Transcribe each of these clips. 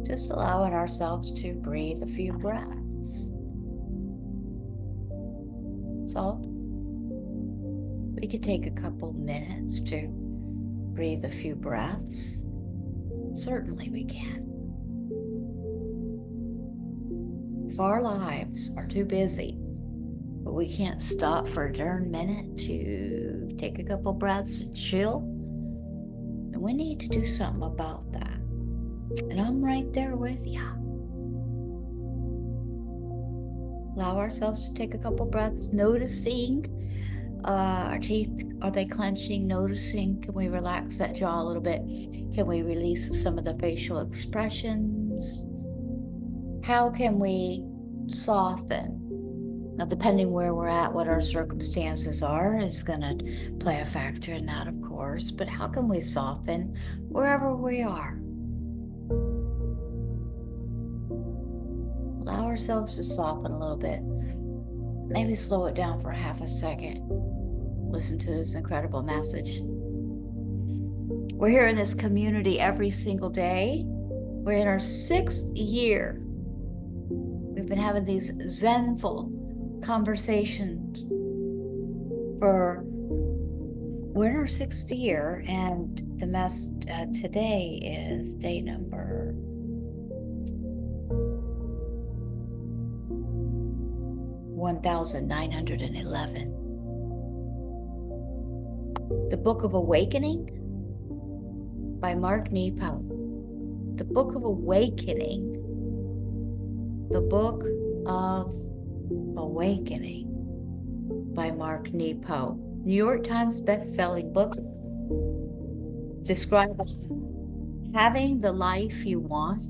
Just allowing ourselves to breathe a few breaths. So we could take a couple minutes to breathe a few breaths. Certainly we can. If our lives are too busy, but we can't stop for a darn minute to take a couple breaths and chill, then we need to do something about that. And I'm right there with you. Allow ourselves to take a couple breaths, noticing our teeth, are they clenching? Noticing, can we relax that jaw a little bit? Can we release some of the facial expressions? How can we soften? Now, depending where we're at, what our circumstances are, is going to play a factor in that, of course. But how can we soften wherever we are? Allow ourselves to soften a little bit. Maybe slow it down for half a second. Listen to this incredible message. We're here in this community every single day. We're in our 6th year. We've been having these Zenful conversations we're in our 6th year, and the today is day number 1911. The Book of Awakening by Mark Nepo. The Book of Awakening. The Book of Awakening by Mark Nepo. New York Times best-selling book. Describes having the life you want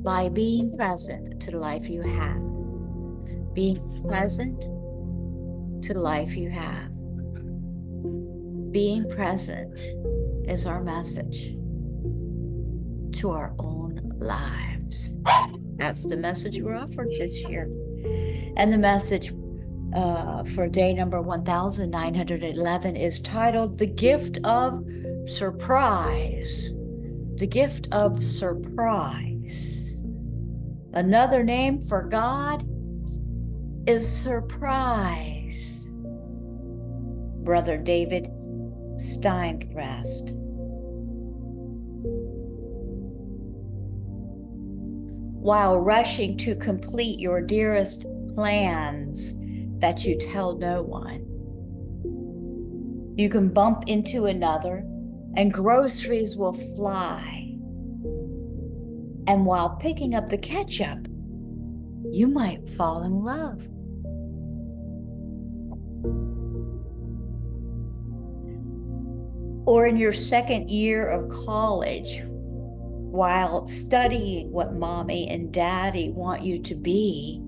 by being present to the life you have. Being present to the life you have. Being present is our message to our own lives. That's the message we're offered this year. And the message for day number 1911 is titled The Gift of Surprise. The Gift of Surprise. Another name for God is surprise. Brother David Steinkrest. While rushing to complete your dearest plans that you tell no one, you can bump into another and groceries will fly. And while picking up the ketchup, you might fall in love. Or in your 2nd year of college, while studying what mommy and daddy want you to be,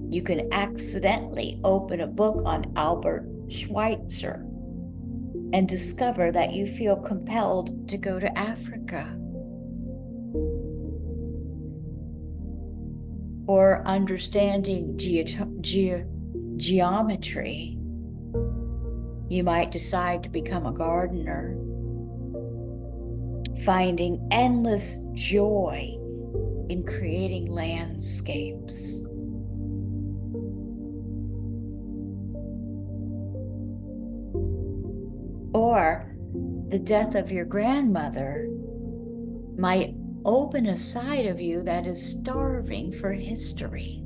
you can accidentally open a book on Albert Schweitzer and discover that you feel compelled to go to Africa. Or understanding geometry, you might decide to become a gardener, finding endless joy in creating landscapes. Or the death of your grandmother might open a side of you that is starving for history.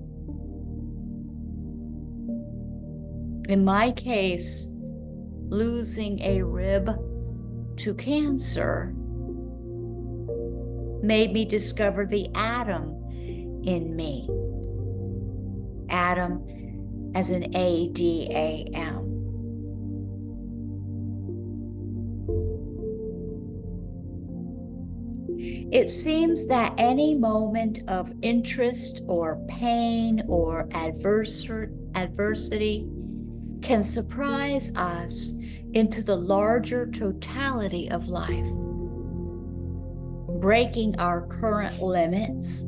In my case, losing a rib to cancer made me discover the Adam in me. Adam as in Adam. It seems that any moment of interest or pain or adversity can surprise us into the larger totality of life, breaking our current limits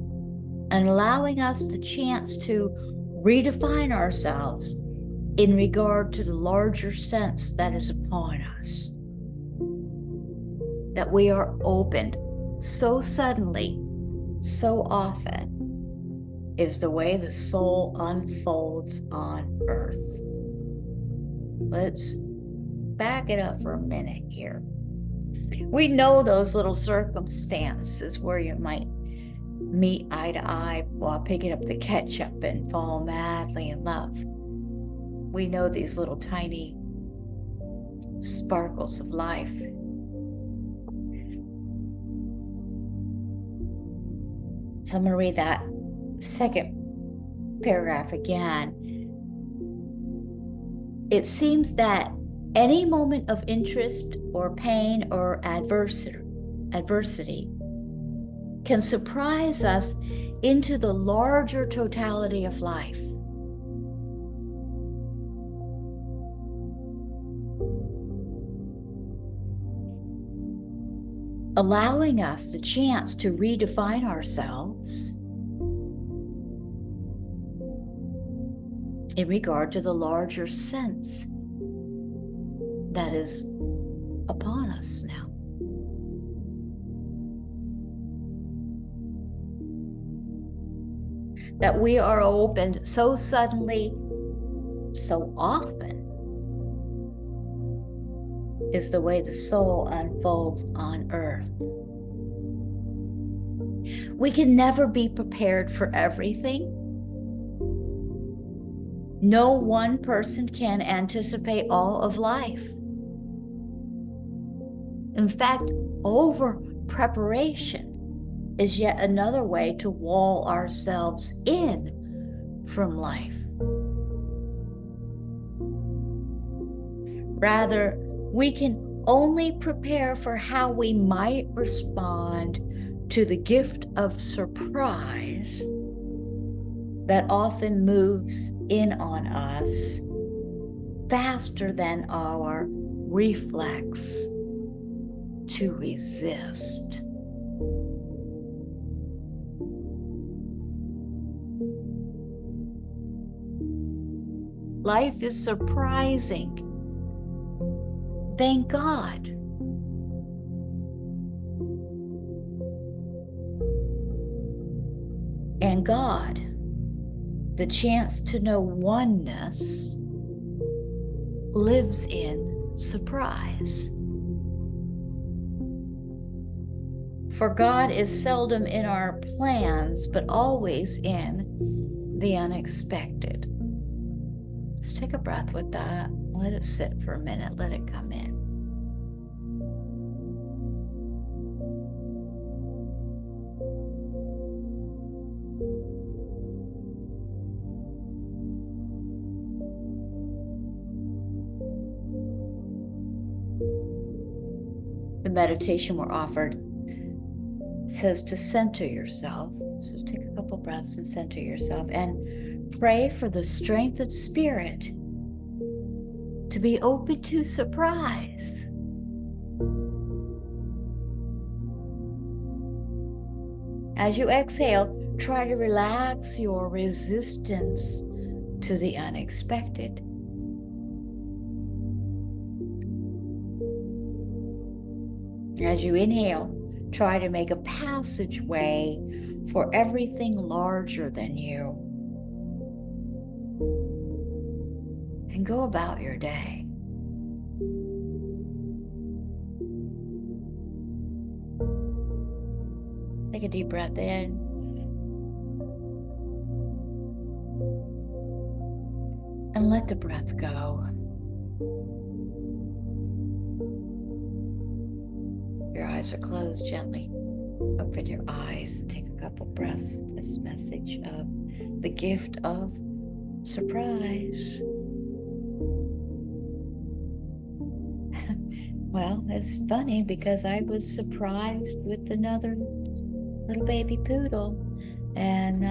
and allowing us the chance to redefine ourselves in regard to the larger sense that is upon us. That we are open so suddenly, so often, is the way the soul unfolds on earth. Let's back it up for a minute here. We know those little circumstances where you might meet eye to eye while picking up the ketchup and fall madly in love. We know these little tiny sparkles of life. So I'm going to read that second paragraph again. It seems that any moment of interest or pain or adversity can surprise us into the larger totality of life. Allowing us the chance to redefine ourselves in regard to the larger sense that is upon us now. That we are opened so suddenly, so often, is the way the soul unfolds on earth. We can never be prepared for everything. No one person can anticipate all of life. In fact, over preparation is yet another way to wall ourselves in from life. Rather, we can only prepare for how we might respond to the gift of surprise that often moves in on us faster than our reflex to resist. Life is surprising. Thank God. And God, the chance to know oneness, lives in surprise. For God is seldom in our plans, but always in the unexpected. Let's take a breath with that. Let it sit for a minute. Let it come in. The meditation we're offered says to center yourself. So take a couple breaths and center yourself and pray for the strength of spirit to be open to surprise. As you exhale, try to relax your resistance to the unexpected. As you inhale, try to make a passageway for everything larger than you. And go about your day. Take a deep breath in. And let the breath go. Your eyes are closed gently. Open your eyes and take a couple breaths with this message of the gift of surprise. Well, it's funny because I was surprised with another little baby poodle, and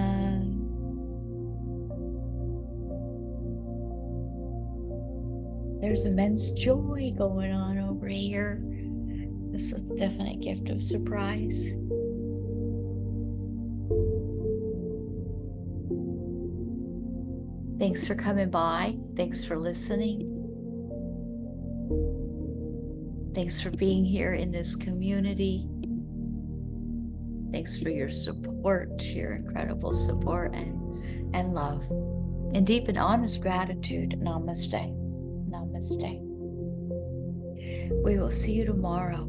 there's immense joy going on over here. This is a definite gift of surprise. Thanks for coming by. Thanks for listening. Thanks for being here in this community. Thanks for your support, your incredible support and love. In deep and honest gratitude, namaste. Namaste. We will see you tomorrow.